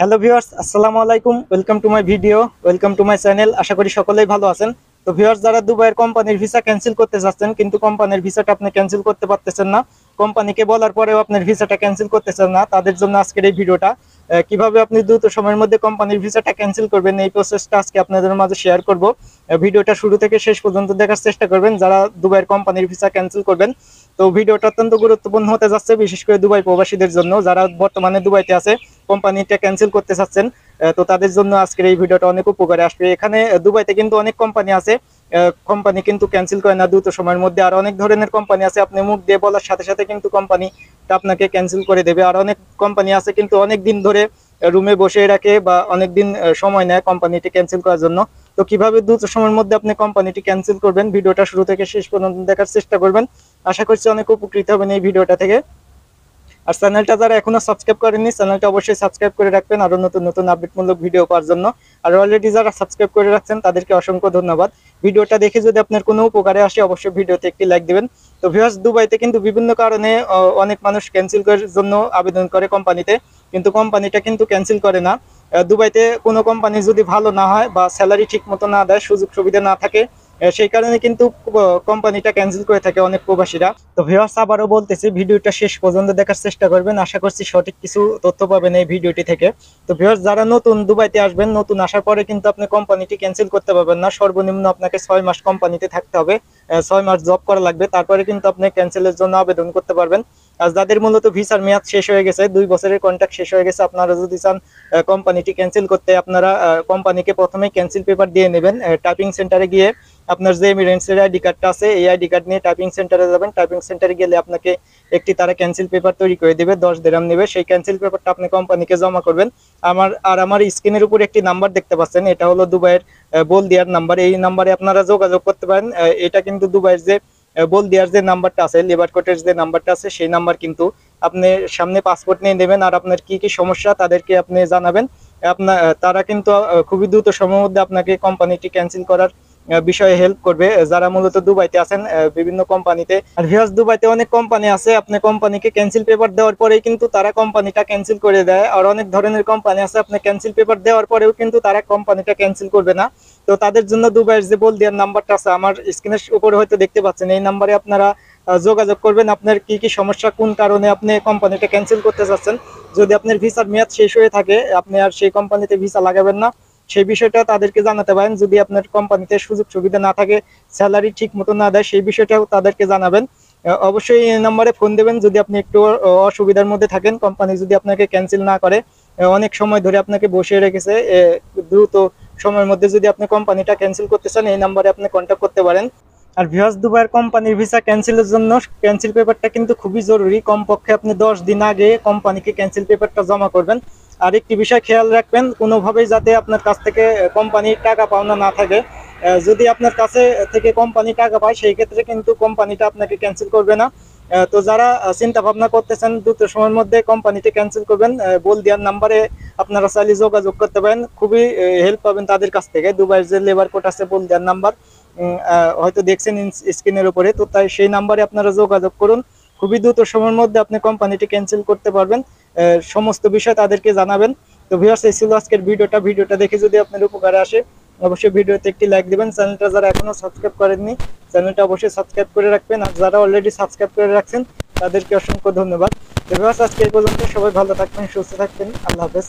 Hello viewers, আসসালামু আলাইকুম। Welcome to my video, welcome to my channel. আশা করি সকলেই ভালো আছেন। তো ভিউয়ার্স, যারা দুবাইয়ের কোম্পানির ভিসা ক্যান্সেল করতে চাচ্ছেন কিন্তু কোম্পানির ভিসাটা আপনি ক্যান্সেল করতে পারতেছেন না, কোম্পানিকে বলার পরেও আপনার ভিসাটা ক্যান্সেল করতেছেন না, তাদের জন্য আজকের এই ভিডিওটা। কিভাবে আপনি দ্রুত সময়ের মধ্যে কোম্পানির ভিসাটা ক্যান্সেল করবেন এই প্রসেসটা আজকে আপনাদের মাঝে শেয়ার করব। ভিডিওটা শুরু থেকে শেষ পর্যন্ত দেখার চেষ্টা করবেন যারা দুবাইয়ের কোম্পানির ভিসা ক্যান্সেল করবেন। তো ভিডিওটা অত্যন্ত গুরুত্বপূর্ণ হতে যাচ্ছে, বিশেষ করে দুবাই প্রবাসীদের জন্য যারা বর্তমানে দুবাইতে আছে, কোম্পানিটা ক্যান্সেল করতে চাচ্ছেন। তো তাদের জন্য আজকের এই ভিডিওটা অনেক উপকারে আসবে। এখানে দুবাইতে কিন্তু অনেক কোম্পানি আছে, কোম্পানি কিন্তু ক্যান্সেল করে না দ্রুত সময়ের মধ্যে। আর অনেক ধরনের কোম্পানি আছে, আপনি মুখ দিয়ে বলার সাথে সাথে কিন্তু কোম্পানিটা আপনাকে ক্যান্সেল করে দেবে। আর অনেক কোম্পানি আছে কিন্তু অনেক দিন ধরে রুমে বসে রাখে বা অনেক দিন সময় নেয় কোম্পানিটি ক্যান্সেল করার জন্য। তো কিভাবে দ্রুত সময়ের মধ্যে আপনি কোম্পানিটি ক্যান্সেল করবেন ভিডিওটা শুরু থেকে শেষ পর্যন্ত দেখার চেষ্টা করবেন। আশা করছি অনেক উপকৃত হবেন এই ভিডিওটা থেকে। আর চ্যানেলটা যারা এখনো সাবস্ক্রাইব করেননি, চ্যানেলটা অবশ্যই সাবস্ক্রাইব করে রাখবেন আরো নতুন নতুন আপডেটমূলক ভিডিও পাওয়ার জন্য। আর অলরেডি যারা সাবস্ক্রাইব করে রাখছেন তাদেরকে অসংখ্য ধন্যবাদ। ভিডিওটা দেখে যদি আপনার কোনো উপকারে আসে অবশ্যই ভিডিওতে একটি লাইক দিবেন। তো ভিউয়ার্স, দুবাইতে কিন্তু বিভিন্ন কারণে অনেক মানুষ ক্যান্সেল করার জন্য আবেদন করে কোম্পানিতে, কিন্তু কোম্পানিটা কিন্তু ক্যান্সেল করে না। দুবাইতে কোনো কোম্পানি যদি ভালো না হয় বা স্যালারি ঠিক মতো না দেয়, সুযোগ সুবিধা না থাকে, সেই কারণে কিন্তু কোম্পানিটা ক্যান্সেল করে থাকে অনেক প্রবাসীরা। তো ভিউয়ার্স, আবারও বলতেছি ভিডিওটা শেষ পর্যন্ত দেখার চেষ্টা করবেন, আশা করছি সঠিক কিছু তথ্য পাবেন এই ভিডিওটি থেকে। তো ভিউয়ার্স, যারা নতুন দুবাইতে আসবেন, নতুন আসার পরে কিন্তু আপনি কোম্পানিটি ক্যান্সেল করতে পারবেন না। সর্বনিম্ন আপনাকে 6 মাস কোম্পানিতে থাকতে হবে, 6 মাস জব করা লাগবে, তারপরে কিন্তু আপনি ক্যান্সেলের জন্য আবেদন করতে পারবেন। আর যাদের মূলত ভিসার মেয়াদ শেষ হয়ে গেছে, 2 বছরের কন্ট্রাক্ট শেষ হয়ে গেছে, আপনারা যদি চান কোম্পানিটি ক্যান্সেল করতে, আপনারা কোম্পানিকে প্রথমেই ক্যান্সেল পেপার দিয়ে নেবেন। টাইপিং সেন্টারে গিয়ে আপনার যে এমিরেটসের আইডি কার্ডটা আছে এই আইডি কার্ড নিয়ে টাইপিং সেন্টারে যাবেন। টাইপিং সেন্টারে গেলে আপনাকে একটি তারা ক্যান্সেল পেপার তৈরি করে দেবে, 10 দিরহাম নেবে। সেই ক্যান্সেল পেপারটা আপনি কোম্পানিকে জমা করবেন। আমার স্ক্রিনের উপর একটি নাম্বার দেখতে পাচ্ছেন, এটা হলো দুবাইয়ের বলদিয়ার নাম্বার। এই নাম্বারে আপনারা যোগাযোগ করতে পারেন। এটা কিন্তু দুবাইয়ের যে বলদিয়ার যে নাম্বারটা আছে, লেবার কোর্টের যে নাম্বারটা আছে, সেই নাম্বার কিন্তু আপনি সামনে পাসপোর্ট নিয়ে নেবেন আর আপনার কি কি সমস্যা তাদেরকে আপনি জানাবেন। তারা কিন্তু খুবই দ্রুত সময়ের মধ্যে আপনাকে কোম্পানিটি ক্যান্সেল করার বিষয়ে হেল্প করবে, যারা মূলত দুবাইতে আছেন বিভিন্ন কোম্পানিতে। আর ভিউয়ার্স, দুবাইতে অনেক কোম্পানি আছে, আপনি কোম্পানিকে ক্যান্সেল পেপার দেওয়ার পরেই কিন্তু তারা কোম্পানিটা ক্যান্সেল করে দেয়। আর অনেক ধরনের কোম্পানি আছে, আপনি ক্যান্সেল পেপার দেওয়ার পরেও কিন্তু তারা কোম্পানিটা ক্যান্সেল করবে না। তো তাদের জন্য দুবাইয়ের যে বলদিয়ার নাম্বারটা আছে, আমার স্ক্রিনের উপরে হয়তো দেখতে পাচ্ছেন, এই নাম্বারে আপনারা যোগাযোগ করবেন। আপনার কি কি সমস্যা, কোন কারণে আপনি কোম্পানিটা ক্যান্সেল করতে চাচ্ছেন। যদি আপনার ভিসার মেয়াদ শেষ হয়ে থাকে, আপনি আর সেই কোম্পানিতে ভিসা লাগাবেন না, সেই বিষয়টা তাদেরকে জানাতে পারেন। যদি আপনার কোম্পানিতে সুযোগ সুবিধা না থাকে, স্যালারি ঠিক মতো না দেয়, সেই বিষয়টাও তাদেরকে জানাবেন। অবশ্যই এই নাম্বারে ফোন দেবেন যদি আপনি একটু অসুবিধার মধ্যে থাকেন, কোম্পানি যদি আপনাকে ক্যান্সেল না করে। অনেক সময় ধরে আপনাকে বসিয়ে রেখেছে, দ্রুত সময়ের মধ্যে যদি আপনি কোম্পানিটা ক্যান্সেল করতে চান এই নাম্বারে আপনি কন্ট্যাক্ট করতে পারেন। আর ভিউয়ার্স, দুবাইয়ের কোম্পানির ভিসা ক্যান্সেলের জন্য ক্যান্সেল পেপারটা কিন্তু খুবই জরুরি। কমপক্ষে আপনি 10 দিন আগে কোম্পানিকে ক্যান্সেল পেপারটা জমা করবেন। আর একটি বিষয় খেয়াল রাখবেন, কোনোভাবেই যাতে আপনার কাছ থেকে কোম্পানির টাকা পাওনা না থাকে। যদি আপনার কাছে থেকে কোম্পানি টাকা পায়, সেই ক্ষেত্রে কিন্তু কোম্পানিটা আপনাকে ক্যান্সেল করবে না। তো যারা চিন্তা ভাবনা করতেছেন দ্রুত সময়ের মধ্যে কোম্পানিতে ক্যান্সেল করবেন, বলদিয়ার নাম্বারে আপনারা চাইলে যোগাযোগ করতে পারেন, খুবই হেল্প পাবেন তাদের কাছ থেকে। দুবাইয়ের যে লেবার কোড আছে বলদিয়ার নাম্বার, হয়তো দেখছেন স্ক্রিনের উপরে, তো তাই সেই নাম্বারে আপনারা যোগাযোগ করুন। খুবই দ্রুত সময়ের মধ্যে আপনি কোম্পানিটি ক্যান্সেল করতে পারবেন, সমস্ত বিষয় তাদেরকে জানাবেন। তো ভিউয়ার্স, এই ছিল আজকের ভিডিওটা দেখে যদি আপনার উপকারে আসে অবশ্যই ভিডিওতে একটি লাইক দিবেন। চ্যানেলটা যারা এখনো সাবস্ক্রাইব করেননি চ্যানেলটা অবশ্যই সাবস্ক্রাইব করে রাখবেন, আর যারা অলরেডি সাবস্ক্রাইব করে রাখছেন তাদেরকে অসংখ্য ধন্যবাদ। তো ভিউয়ার্স, আজকে এই পর্যন্ত, সবাই ভালো থাকবেন, সুস্থ থাকবেন, আল্লাহ হাফেজ।